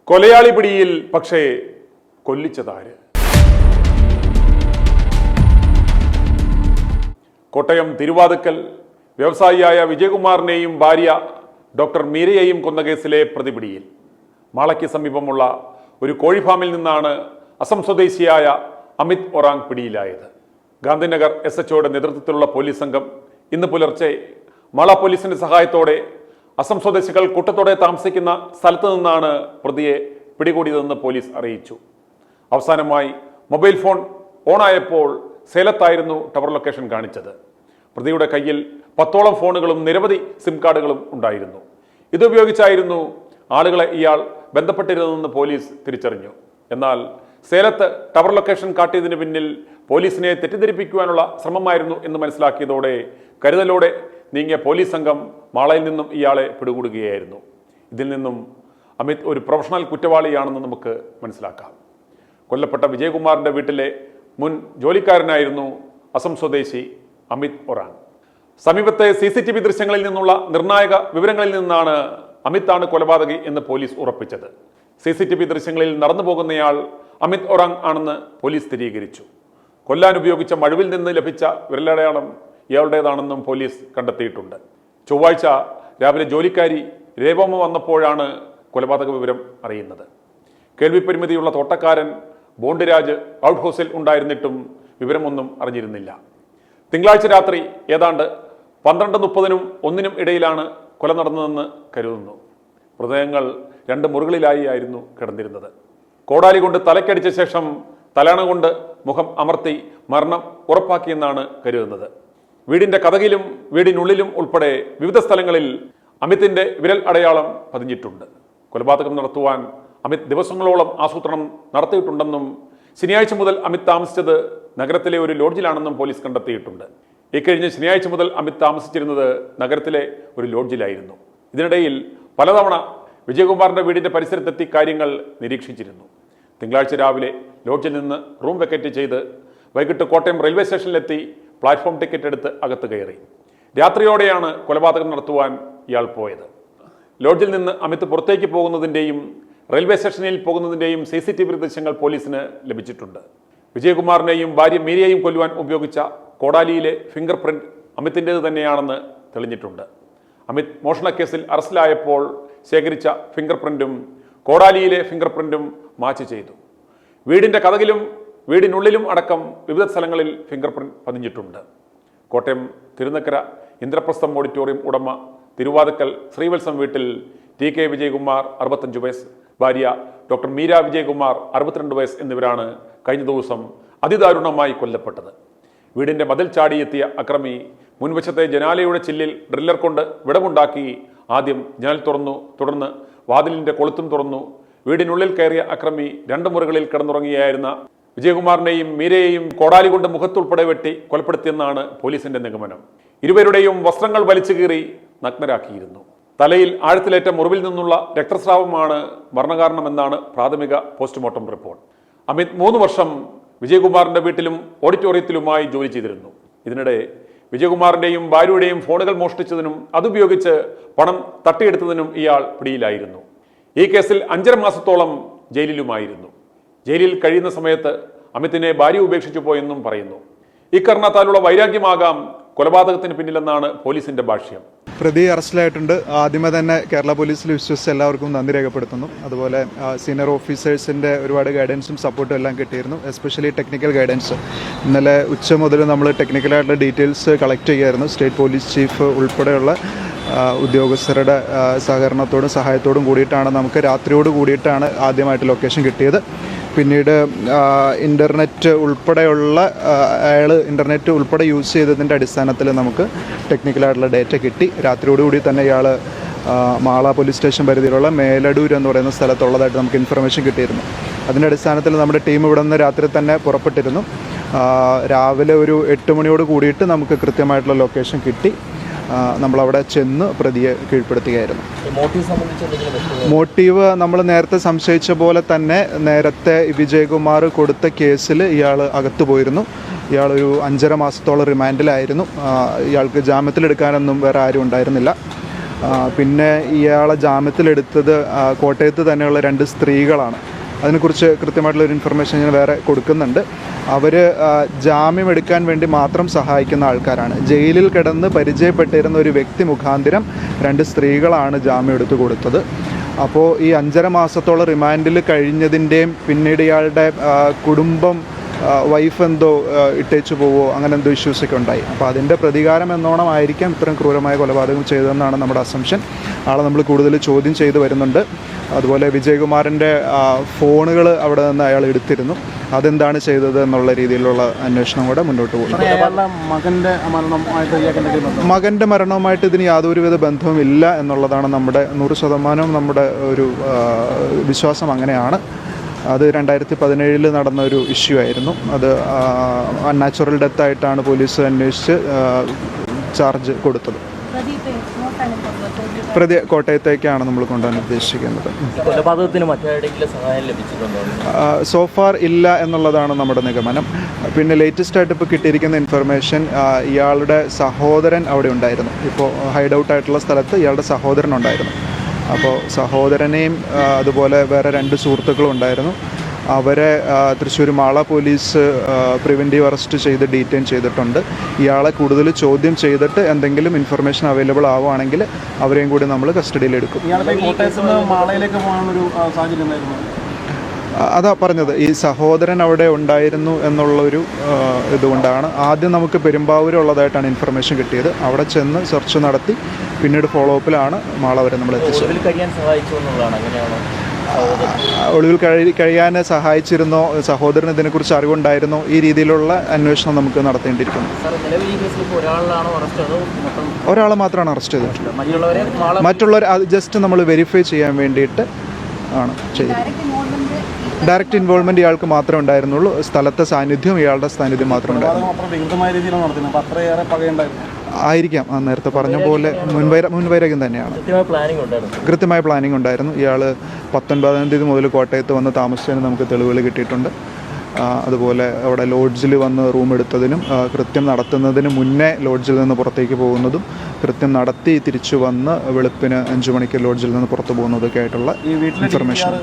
കൊലയാളി പിടിയിൽ പക്ഷേ കൊല്ലിച്ചതാര്? കോട്ടയം തിരുവാതുക്കൽ വ്യവസായിയായ വിജയകുമാറിനെയും ഭാര്യ ഡോക്ടർ മീരയെയും കൊന്ന കേസിലെ പ്രതിപിടിയിൽ. മാളയ്ക്ക് സമീപമുള്ള ഒരു കോഴിഫാമിൽ നിന്നാണ് അസം സ്വദേശിയായ അമിത് ഒറാങ് പിടിയിലായത്. ഗാന്ധിനഗർ SHOയുടെ നേതൃത്വത്തിലുള്ള പോലീസ് സംഘം ഇന്ന് പുലർച്ചെ മാള പോലീസിന്റെ സഹായത്തോടെ അസം സ്വദേശികൾ കൂട്ടത്തോടെ താമസിക്കുന്ന സ്ഥലത്ത് നിന്നാണ് പ്രതിയെ പിടികൂടിയതെന്ന് പോലീസ് അറിയിച്ചു. അവസാനമായി മൊബൈൽ ഫോൺ ഓണായപ്പോൾ സേലത്തായിരുന്നു ടവർ ലൊക്കേഷൻ കാണിച്ചത്. പ്രതിയുടെ കയ്യിൽ 10ഓളം ഫോണുകളും നിരവധി സിം കാർഡുകളും ഉണ്ടായിരുന്നു. ഇതുപയോഗിച്ചായിരുന്നു ആളുകളെ ഇയാൾ ബന്ധപ്പെട്ടിരുന്നതെന്ന് പോലീസ് തിരിച്ചറിഞ്ഞു. എന്നാൽ സേലത്ത് ടവർ ലൊക്കേഷൻ കാട്ടിയതിന് പിന്നിൽ പോലീസിനെ തെറ്റിദ്ധരിപ്പിക്കുവാനുള്ള ശ്രമമായിരുന്നു എന്ന് മനസ്സിലാക്കിയതോടെ കരുതലോടെ നീങ്ങിയ പോലീസ് സംഘം മാളയിൽ നിന്നും ഇയാളെ പിടികൂടുകയായിരുന്നു. ഇതിൽ നിന്നും അമിത് ഒരു പ്രൊഫഷണൽ കുറ്റവാളിയാണെന്ന് നമുക്ക് മനസ്സിലാക്കാം. കൊല്ലപ്പെട്ട വിജയകുമാറിന്റെ വീട്ടിലെ മുൻ ജോലിക്കാരനായിരുന്നു അസം സ്വദേശി അമിത് ഒറാങ്. സമീപത്തെ CCTV ദൃശ്യങ്ങളിൽ നിന്നുള്ള നിർണായക വിവരങ്ങളിൽ നിന്നാണ് അമിതാണ് കൊലപാതകി എന്ന് പോലീസ് ഉറപ്പിച്ചത്. CCTV ദൃശ്യങ്ങളിൽ നടന്നു പോകുന്നയാൾ അമിത് ഒറാങ് ആണെന്ന് പോലീസ് സ്ഥിരീകരിച്ചു. കൊല്ലാൻ ഉപയോഗിച്ച മഴുവിൽ നിന്ന് ലഭിച്ച വിരലടയാളം ഇയാളുടേതാണെന്നും പോലീസ് കണ്ടെത്തിയിട്ടുണ്ട്. ചൊവ്വാഴ്ച രാവിലെ ജോലിക്കാരി രേവമ്മ വന്നപ്പോഴാണ് കൊലപാതക വിവരം അറിയുന്നത്. കേൾവി പരിമിതിയുള്ള തോട്ടക്കാരൻ ബോണ്ടിരാജ് ഔട്ട് ഹൗസിൽ ഉണ്ടായിരുന്നിട്ടും വിവരമൊന്നും അറിഞ്ഞിരുന്നില്ല. തിങ്കളാഴ്ച രാത്രി ഏതാണ്ട് 12:30-നും 1-നും ഇടയിലാണ് കൊല നടന്നതെന്ന് കരുതുന്നു. മൃതദേഹങ്ങൾ 2 മുറികളിലായി ആയിരുന്നു കിടന്നിരുന്നത്. കോടാലി കൊണ്ട് തലക്കടിച്ച ശേഷം തലാണ കൊണ്ട് മുഖം അമർത്തി മരണം ഉറപ്പാക്കിയെന്നാണ് കരുതുന്നത്. വീടിന്റെ കതകിലും വീടിനുള്ളിലും ഉൾപ്പെടെ വിവിധ സ്ഥലങ്ങളിൽ അമിത്തിന്റെ വിരൽ അടയാളം പതിഞ്ഞിട്ടുണ്ട്. കൊലപാതകം നടത്തുവാൻ അമിത് ദിവസങ്ങളോളം ആസൂത്രണം നടത്തിയിട്ടുണ്ടെന്നും ശനിയാഴ്ച മുതൽ അമിത് താമസിച്ചത് നഗരത്തിലെ ഒരു ലോഡ്ജിലാണെന്നും പോലീസ് കണ്ടെത്തിയിട്ടുണ്ട്. ഇക്കഴിഞ്ഞ ശനിയാഴ്ച മുതൽ അമിത് താമസിച്ചിരുന്നത് നഗരത്തിലെ ഒരു ലോഡ്ജിലായിരുന്നു. ഇതിനിടയിൽ പലതവണ വിജയകുമാറിന്റെ വീടിന്റെ പരിസരത്തെത്തി കാര്യങ്ങൾ നിരീക്ഷിച്ചിരുന്നു. തിങ്കളാഴ്ച രാവിലെ ലോഡ്ജിൽ നിന്ന് റൂം വെക്കറ്റ് ചെയ്ത് വൈകിട്ട് കോട്ടയം റെയിൽവേ സ്റ്റേഷനിലെത്തി പ്ലാറ്റ്ഫോം ടിക്കറ്റ് എടുത്ത് അകത്ത് കയറി. രാത്രിയോടെയാണ് കൊലപാതകം നടത്തുവാൻ ഇയാൾ പോയത്. ലോഡ്ജിൽ നിന്ന് അമിത് പുറത്തേക്ക് പോകുന്നതിൻ്റെയും റെയിൽവേ സ്റ്റേഷനിൽ പോകുന്നതിൻ്റെയും CCTV ദൃശ്യങ്ങൾ പോലീസിന് ലഭിച്ചിട്ടുണ്ട്. വിജയകുമാറിനെയും ഭാര്യ മീരയെയും കൊല്ലുവാൻ ഉപയോഗിച്ച കോടാലിയിലെ ഫിംഗർ പ്രിന്റ് അമിത്തിൻ്റേത് തന്നെയാണെന്ന് തെളിഞ്ഞിട്ടുണ്ട്. അമിത് മോഷണക്കേസിൽ അറസ്റ്റിലായപ്പോൾ ശേഖരിച്ച ഫിംഗർ പ്രിന്റും കോടാലിയിലെ ഫിംഗർ പ്രിന്റും മാച്ച് ചെയ്തു. വീടിന്റെ കതകിലും വീടിനുള്ളിലും അടക്കം വിവിധ സ്ഥലങ്ങളിൽ ഫിംഗർ പ്രിന്റ് പതിഞ്ഞിട്ടുണ്ട്. കോട്ടയം തിരുനക്കര ഇന്ദ്രപ്രസ്ഥം ഓഡിറ്റോറിയം ഉടമ തിരുവാതുക്കൽ ശ്രീവത്സം വീട്ടിൽ TK വിജയകുമാർ 65 വയസ്സ്, ഭാര്യ ഡോക്ടർ മീര വിജയകുമാർ 62 വയസ്സ് എന്നിവരാണ് കഴിഞ്ഞ ദിവസം അതിദാരുണമായി കൊല്ലപ്പെട്ടത്. വീടിന്റെ മതിൽ ചാടിയെത്തിയ അക്രമി മുൻവശത്തെ ജനാലയുടെ ചില്ലിൽ ഡ്രില്ലർ കൊണ്ട് വിടവുണ്ടാക്കി ആദ്യം ജനൽ തുറന്നു, തുടർന്ന് വാതിലിന്റെ കൊളുത്തും തുറന്നു. വീടിനുള്ളിൽ കയറിയ അക്രമി 2 മുറികളിൽ കിടന്നുറങ്ങിയായിരുന്ന വിജയകുമാറിനെയും മീരയെയും കോടാലി കൊണ്ട് മുഖത്തുൾപ്പെടെ വെട്ടി കൊലപ്പെടുത്തിയെന്നാണ് പോലീസിന്റെ നിഗമനം. ഇരുവരുടെയും വസ്ത്രങ്ങൾ വലിച്ചു കീറി നഗ്നരാക്കിയിരുന്നു. തലയിൽ ആഴത്തിലേറ്റ മുറിവിൽ നിന്നുള്ള രക്തസ്രാവമാണ് മരണകാരണമെന്നാണ് പ്രാഥമിക പോസ്റ്റ്മോർട്ടം റിപ്പോർട്ട്. അമിത് 3 വർഷം വിജയകുമാറിന്റെ വീട്ടിലും ഓഡിറ്റോറിയത്തിലുമായി ജോലി ചെയ്തിരുന്നു. ഇതിനിടെ വിജയകുമാറിന്റെയും ഭാര്യയുടെയും ഫോണുകൾ മോഷ്ടിച്ചതിനും അതുപയോഗിച്ച് പണം തട്ടിയെടുത്തതിനും ഇയാൾ പിടിയിലായിരുന്നു. ഈ കേസിൽ 5.5 മാസത്തോളം ജയിലിലുമായിരുന്നു. ജയിലിൽ കഴിയുന്ന സമയത്ത് അമിതിനെ ഭാര്യ ഉപേക്ഷിച്ചു പോയെന്നും പറയുന്നു. ഇക്കാരണത്താലുള്ള വൈരാഗ്യമാകാം കൊലപാതകത്തിന് പിന്നിലെന്നാണ് പോലീസിന്റെ ഭാഷ്യം. പ്രതി അറസ്റ്റിലായിട്ടുണ്ട്. ആദ്യമേ തന്നെ കേരള പോലീസിൽ വിശ്വസിച്ച് എല്ലാവർക്കും നന്ദി രേഖപ്പെടുത്തുന്നു. അതുപോലെ സീനിയർ ഓഫീസേഴ്സിൻ്റെ ഒരുപാട് ഗൈഡൻസും സപ്പോർട്ടും എല്ലാം കിട്ടിയിരുന്നു, എസ്പെഷ്യലി ടെക്നിക്കൽ ഗൈഡൻസ്. ഇന്നലെ ഉച്ച മുതൽ നമ്മൾ ടെക്നിക്കലായിട്ടുള്ള ഡീറ്റെയിൽസ് കളക്ട് ചെയ്യുമായിരുന്നു. സ്റ്റേറ്റ് പോലീസ് ചീഫ് ഉൾപ്പെടെയുള്ള ഉദ്യോഗസ്ഥരുടെ സഹകരണത്തോടും സഹായത്തോടും കൂടിയിട്ടാണ് നമുക്ക് രാത്രിയോട് കൂടിയിട്ടാണ് ആദ്യമായിട്ട് ലൊക്കേഷൻ കിട്ടിയത്. പിന്നീട് ഇൻ്റർനെറ്റ് ഉൾപ്പെടെയുള്ള അയാൾ ഇൻ്റർനെറ്റ് ഉൾപ്പെടെ യൂസ് ചെയ്തതിൻ്റെ അടിസ്ഥാനത്തിൽ നമുക്ക് ടെക്നിക്കലായിട്ടുള്ള ഡേറ്റ കിട്ടി. രാത്രിയോടുകൂടി തന്നെ ഇയാൾ മാള പോലീസ് സ്റ്റേഷൻ പരിധിയിലുള്ള മേലടൂർ എന്ന് പറയുന്ന സ്ഥലത്തുള്ളതായിട്ട് നമുക്ക് ഇൻഫർമേഷൻ കിട്ടിയിരുന്നു. അതിൻ്റെ അടിസ്ഥാനത്തിൽ നമ്മുടെ ടീം ഇവിടെ നിന്ന് രാത്രി തന്നെ പുറപ്പെട്ടിരുന്നു. രാവിലെ ഒരു 8 മണിയോട് കൂടിയിട്ട് നമുക്ക് കൃത്യമായിട്ടുള്ള ലൊക്കേഷൻ കിട്ടി. നമ്മളവിടെ ചെന്ന് പ്രതിയെ കീഴ്പ്പെടുത്തുകയായിരുന്നു. മോട്ടീവ് നമ്മൾ നേരത്തെ സംശയിച്ച പോലെ തന്നെ നേരത്തെ വിജയകുമാർ കൊടുത്ത കേസിൽ ഇയാൾ അകത്തു പോയിരുന്നു. ഇയാളൊരു 5.5 മാസത്തോളം റിമാൻഡിലായിരുന്നു. ഇയാൾക്ക് ജാമ്യത്തിലെടുക്കാനൊന്നും വേറെ ആരും ഉണ്ടായിരുന്നില്ല. പിന്നെ ഇയാളെ ജാമ്യത്തിലെടുത്തത് കോട്ടയത്ത് തന്നെയുള്ള 2 സ്ത്രീകളാണ്. അതിനെക്കുറിച്ച് കൃത്യമായിട്ടുള്ളൊരു ഇൻഫർമേഷൻ ഞാൻ വേറെ കൊടുക്കുന്നുണ്ട്. അവർ ജാമ്യം എടുക്കാൻ വേണ്ടി മാത്രം സഹായിക്കുന്ന ആൾക്കാരാണ്. ജയിലിൽ കിടന്ന് പരിചയപ്പെട്ടിരുന്ന ഒരു വ്യക്തി മുഖാന്തരം 2 സ്ത്രീകളാണ് ജാമ്യം എടുത്തു കൊടുത്തത്. അപ്പോൾ ഈ 5.5 മാസത്തോളം റിമാൻഡിൽ കഴിഞ്ഞതിൻ്റെയും പിന്നീട് ഇയാളുടെ കുടുംബം വൈഫ് എന്തോ ഇട്ടേച്ചു പോവോ അങ്ങനെ എന്തോ ഇഷ്യൂസൊക്കെ ഉണ്ടായി. അപ്പോൾ അതിൻ്റെ പ്രതികാരം എന്നോണം ആയിരിക്കാം ഇത്രയും ക്രൂരമായ കൊലപാതകം ചെയ്തതെന്നാണ് നമ്മുടെ അസംഷൻ. ആളെ നമ്മൾ കൂടുതൽ ചോദ്യം ചെയ്ത് വരുന്നുണ്ട്. അതുപോലെ വിജയകുമാറിൻ്റെ ഫോണുകൾ അവിടെ നിന്ന് അയാൾ എടുത്തിരുന്നു. അതെന്താണ് ചെയ്തത് എന്നുള്ള രീതിയിലുള്ള അന്വേഷണം കൂടെ മുന്നോട്ട് പോകും. മകൻ്റെ മരണവുമായിട്ട് ഇതിന് യാതൊരുവിധ ബന്ധവും ഇല്ല എന്നുള്ളതാണ് നമ്മുടെ 100% നമ്മുടെ ഒരു വിശ്വാസം. അങ്ങനെയാണ്. അത് 2017 നടന്ന ഒരു ഇഷ്യൂ ആയിരുന്നു. അത് അൺനാച്ചുറൽ ഡെത്ത് ആയിട്ടാണ് പോലീസ് അന്വേഷിച്ച് ചാർജ് കൊടുത്തത്. പ്രതി കോട്ടയത്തേക്കാണ് നമ്മൾ കൊണ്ടുപോകാൻ ഉദ്ദേശിക്കുന്നത്. സോഫാർ ഇല്ല എന്നുള്ളതാണ് നമ്മുടെ നിഗമനം. പിന്നെ ലേറ്റസ്റ്റ് ആയിട്ട് ഇപ്പോൾ കിട്ടിയിരിക്കുന്ന ഇൻഫർമേഷൻ ഇയാളുടെ സഹോദരൻ അവിടെ ഉണ്ടായിരുന്നു. ഇപ്പോൾ ഹൈഡ് ഔട്ട് ആയിട്ടുള്ള സ്ഥലത്ത് ഇയാളുടെ സഹോദരൻ ഉണ്ടായിരുന്നു. അപ്പോൾ സഹോദരനെയും അതുപോലെ വേറെ 2 സുഹൃത്തുക്കളും ഉണ്ടായിരുന്നു. അവരെ Thrissur Mala police preventive arrest ചെയ്ത് ഡീറ്റെയിൻ ചെയ്തിട്ടുണ്ട്. ഇയാളെ കൂടുതൽ ചോദ്യം ചെയ്തിട്ട് എന്തെങ്കിലും ഇൻഫർമേഷൻ അവൈലബിൾ ആവുകയാണെങ്കിൽ അവരെയും കൂടി നമ്മൾ കസ്റ്റഡിയിലെടുക്കും. അതാ പറഞ്ഞത്, ഈ സഹോദരൻ അവിടെ ഉണ്ടായിരുന്നു എന്നുള്ളൊരു ഇതുകൊണ്ടാണ് ആദ്യം നമുക്ക് പെരുമ്പാവൂരുള്ളതായിട്ടാണ് ഇൻഫർമേഷൻ കിട്ടിയത്. അവിടെ ചെന്ന് സെർച്ച് നടത്തി പിന്നീട് ഫോളോ അപ്പിലാണ് മാള വരെ നമ്മൾ എത്തിച്ചത്. ഒളിവിൽ കഴിയാൻ സഹായിച്ചിരുന്നോ, സഹോദരൻ ഇതിനെക്കുറിച്ച് അറിവുണ്ടായിരുന്നോ, ഈ രീതിയിലുള്ള അന്വേഷണം നമുക്ക് നടത്തേണ്ടിയിരിക്കുന്നു. ഒരാളെ മാത്രമാണ് അറസ്റ്റ് ചെയ്തിട്ടുള്ളത്. മറ്റുള്ളവർ അത് ജസ്റ്റ് നമ്മൾ വെരിഫൈ ചെയ്യാൻ വേണ്ടിയിട്ട് ആണ് ചെയ്തത്. ഡയറക്റ്റ് ഇൻവോൾവ്മെൻറ്റ് ഇയാൾക്ക് മാത്രമേ ഉണ്ടായിരുന്നുള്ളൂ. സ്ഥലത്തെ സാന്നിധ്യം, ഇയാളുടെ സാന്നിധ്യം മാത്രമേ ഉണ്ടായിരുന്നു. ആയിരിക്കാം. നേരത്തെ പറഞ്ഞ പോലെ മുൻവൈരാഗ്യം തന്നെയാണ്. കൃത്യമായ പ്ലാനിങ് ഉണ്ടായിരുന്നു. ഇയാൾ 19-ാം തീയതി മുതൽ കോട്ടയത്ത് വന്ന് താമസിച്ചതിന് നമുക്ക് തെളിവുകൾ കിട്ടിയിട്ടുണ്ട്. അതുപോലെ അവിടെ ലോഡ്ജിൽ വന്ന് റൂം എടുത്തതിനും കൃത്യം നടത്തുന്നതിന് മുന്നേ ലോഡ്ജിൽ നിന്ന് പുറത്തേക്ക് പോകുന്നതും കൃത്യം നടത്തി തിരിച്ചു വന്ന് വെളുപ്പിന് 5 മണിക്ക് ലോഡ്ജിൽ നിന്ന് പുറത്തു പോകുന്നതൊക്കെ ആയിട്ടുള്ള ഇൻഫർമേഷൻ.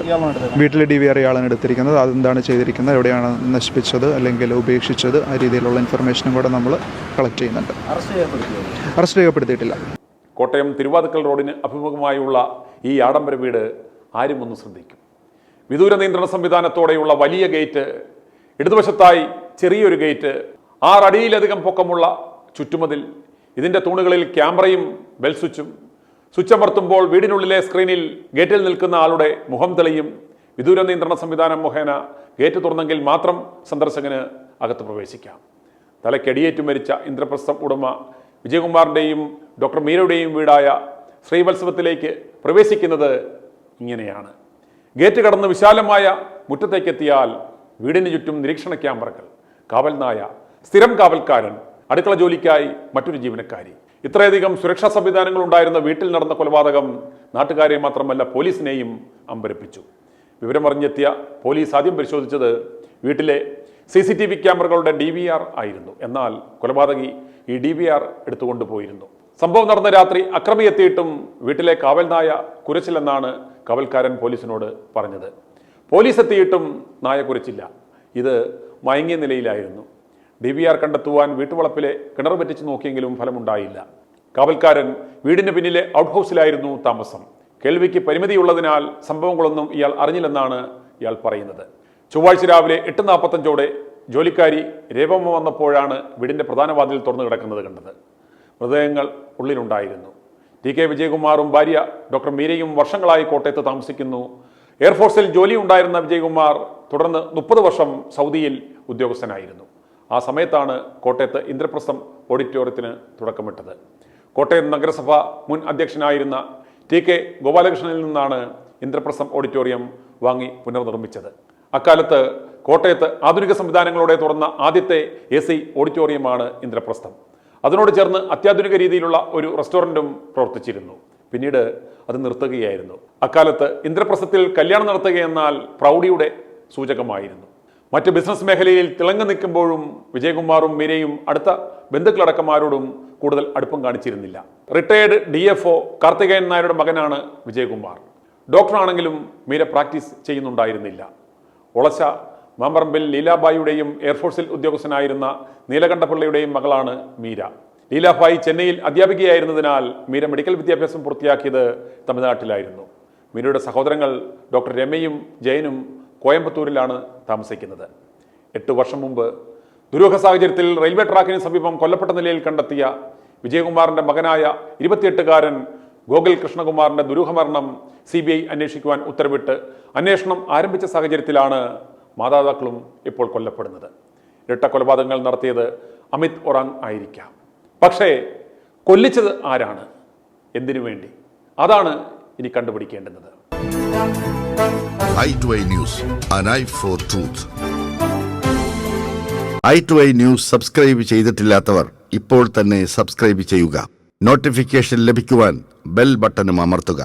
വീട്ടിൽ DVR ഇയാളാണ് എടുത്തിരിക്കുന്നത്. അതെന്താണ് ചെയ്തിരിക്കുന്നത്, എവിടെയാണ് നശിപ്പിച്ചത് അല്ലെങ്കിൽ ഉപേക്ഷിച്ചത്, ആ രീതിയിലുള്ള ഇൻഫർമേഷനും കൂടെ നമ്മൾ കളക്ട് ചെയ്യുന്നുണ്ട്. അറസ്റ്റ് രേഖപ്പെടുത്തിയിട്ടില്ല. കോട്ടയം തിരുവാതുക്കൽ റോഡിന് അഭിമുഖമായുള്ള ഈ ആഡംബര വീട് ആരും ഒന്ന് ശ്രദ്ധിക്കും. വിദൂര നിയന്ത്രണ സംവിധാനത്തോടെയുള്ള വലിയ ഗേറ്റ്, ഇടതുവശത്തായി ചെറിയൊരു ഗേറ്റ്, 6 അടിയിലധികം പൊക്കമുള്ള ചുറ്റുമതിൽ, ഇതിൻ്റെ തൂണുകളിൽ ക്യാമറയും ബെൽ സ്വിച്ചും. സ്വിച്ച് അമർത്തുമ്പോൾ വീടിനുള്ളിലെ സ്ക്രീനിൽ ഗേറ്റിൽ നിൽക്കുന്ന ആളുടെ മുഖം തെളിയും. വിദൂര നിയന്ത്രണ സംവിധാനം മുഖേന ഗേറ്റ് തുറന്നെങ്കിൽ മാത്രം സന്ദർശകന് അകത്ത് പ്രവേശിക്കാം. തലയ്ക്കടിയേറ്റു മരിച്ച ഇന്ദ്രപ്രസ്ഥം ഉടമ വിജയകുമാറിൻ്റെയും ഡോക്ടർ മീരയുടെയും വീടായ ശ്രീവത്സവത്തിലേക്ക് പ്രവേശിക്കുന്നത് ഇങ്ങനെയാണ്. ഗേറ്റ് കടന്ന് വിശാലമായ മുറ്റത്തേക്കെത്തിയാൽ വീടിന് ചുറ്റും നിരീക്ഷണ ക്യാമറകൾ, കാവൽ നായ, സ്ഥിരം കാവൽക്കാരൻ, അടുക്കള ജോലിക്കായി മറ്റൊരു ജീവനക്കാരി. ഇത്രയധികം സുരക്ഷാ സംവിധാനങ്ങൾ ഉണ്ടായിരുന്ന വീട്ടിൽ നടന്ന കൊലപാതകം നാട്ടുകാരെ മാത്രമല്ല പോലീസിനെയും അമ്പരപ്പിച്ചു. വിവരമറിഞ്ഞെത്തിയ പോലീസ് ആദ്യം പരിശോധിച്ചത് വീട്ടിലെ CCTV ക്യാമറകളുടെ DVR ആയിരുന്നു. എന്നാൽ കൊലപാതകി ഈ DVR എടുത്തുകൊണ്ടുപോയിരുന്നു. സംഭവം നടന്ന രാത്രി അക്രമി എത്തിയിട്ടും വീട്ടിലെ കാവൽ നായ കുരച്ചില്ലെന്നാണ് കാവൽക്കാരൻ പോലീസിനോട് പറഞ്ഞത്. പോലീസ് എത്തിയിട്ടും നായ കുരച്ചില്ല. ഇത് മയങ്ങിയ നിലയിലായിരുന്നു. DVR കണ്ടെത്തുവാൻ വീട്ടുവളപ്പിലെ കിണർ പറ്റിച്ച് നോക്കിയെങ്കിലും ഫലമുണ്ടായില്ല. കാവൽക്കാരൻ വീടിന് പിന്നിലെ ഔട്ട് ഹൗസിലായിരുന്നു താമസം. കേൾവിക്ക് പരിമിതിയുള്ളതിനാൽ സംഭവങ്ങളൊന്നും ഇയാൾ അറിഞ്ഞില്ലെന്നാണ് ഇയാൾ പറയുന്നത്. ചൊവ്വാഴ്ച രാവിലെ 8:45 ജോലിക്കാരി രേവമ്മ വന്നപ്പോഴാണ് വീടിൻ്റെ പ്രധാന വാതിൽ തുറന്നു കിടക്കുന്നത് കണ്ടത്. മൃതദേഹങ്ങൾ ഉള്ളിലുണ്ടായിരുന്നു. TK വിജയകുമാറും ഭാര്യ ഡോക്ടർ മീരയും വർഷങ്ങളായി കോട്ടയത്ത് താമസിക്കുന്നു. എയർഫോഴ്സിൽ ജോലി ഉണ്ടായിരുന്ന വിജയകുമാർ തുടർന്ന് 30 വർഷം സൗദിയിൽ ഉദ്യോഗസ്ഥനായിരുന്നു. ആ സമയത്താണ് കോട്ടയത്ത് ഇന്ദ്രപ്രസ്ഥം ഓഡിറ്റോറിയത്തിന് തുടക്കമിട്ടത്. കോട്ടയം നഗരസഭ മുൻ അധ്യക്ഷനായിരുന്ന TK ഗോപാലകൃഷ്ണനിൽ നിന്നാണ് ഇന്ദ്രപ്രസ്ഥം ഓഡിറ്റോറിയം വാങ്ങി പുനർനിർമ്മിച്ചത്. അക്കാലത്ത് കോട്ടയത്ത് ആധുനിക സംവിധാനങ്ങളോടെ തുറന്ന ആദ്യത്തെ AC ഓഡിറ്റോറിയമാണ് ഇന്ദ്രപ്രസ്ഥം. അതിനോട് ചേർന്ന് അത്യാധുനിക രീതിയിലുള്ള ഒരു റെസ്റ്റോറൻറ്റും പ്രവർത്തിച്ചിരുന്നു. പിന്നീട് അത് നിർത്തുകയായിരുന്നു. അക്കാലത്ത് ഇന്ദ്രപ്രസ്ഥത്തിൽ കല്യാണം നടത്തുകയെന്നാൽ പ്രൗഢിയുടെ സൂചകമായിരുന്നു. മറ്റ് ബിസിനസ് മേഖലയിൽ തിളങ്ങി നിൽക്കുമ്പോഴും വിജയകുമാറും മീരയും അടുത്ത ബന്ധുക്കളടക്കന്മാരോടും കൂടുതൽ അടുപ്പം കാണിച്ചിരുന്നില്ല. റിട്ടയേർഡ് DFO കാർത്തികേയൻ നായരുടെ മകനാണ് വിജയകുമാർ. ഡോക്ടറാണെങ്കിലും മീര പ്രാക്ടീസ് ചെയ്യുന്നുണ്ടായിരുന്നില്ല. ഒളച്ച മാമ്പറമ്പിൽ ലീലാബായിയുടെയും എയർഫോഴ്സിൽ ഉദ്യോഗസ്ഥനായിരുന്ന നീലകണ്ഠപിള്ളയുടെയും മകളാണ് മീര. ലീലാബായി ചെന്നൈയിൽ അധ്യാപികയായിരുന്നതിനാൽ മീര മെഡിക്കൽ വിദ്യാഭ്യാസം പൂർത്തിയാക്കിയത് തമിഴ്നാട്ടിലായിരുന്നു. മീരയുടെ സഹോദരങ്ങൾ ഡോക്ടർ രമയും ജയനും കോയമ്പത്തൂരിലാണ് താമസിക്കുന്നത്. 8 വർഷം മുമ്പ് ദുരൂഹ സാഹചര്യത്തിൽ റെയിൽവേ ട്രാക്കിന് സമീപം കൊല്ലപ്പെട്ട നിലയിൽ കണ്ടെത്തിയ വിജയകുമാറിന്റെ മകനായ 28-കാരൻ ഗോകുൽ കൃഷ്ണകുമാറിന്റെ ദുരൂഹമരണം CBI അന്വേഷിക്കുവാൻ ഉത്തരവിട്ട് അന്വേഷണം ആരംഭിച്ച സാഹചര്യത്തിലാണ് മാതാപിതാക്കളും ഇപ്പോൾ കൊല്ലപ്പെടുന്നത്. ഇരട്ട കൊലപാതകങ്ങൾ നടത്തിയത് അമിത് ഒറാങ് ആയിരിക്കാം. പക്ഷേ കൊല്ലിച്ചത് ആരാണ്, എന്തിനു വേണ്ടി? അതാണ് ഇനി കണ്ടുപിടിക്കേണ്ടുന്നത്. i2i News, an eye for truth. i2i News subscribe ചെയ്തിട്ടില്ലാത്തവർ ഇപ്പോൾ തന്നെ സബ്സ്ക്രൈബ് ചെയ്യുക. നോട്ടിഫിക്കേഷൻ ലഭിക്കുവാൻ ബെൽ ബട്ടണും അമർത്തുക.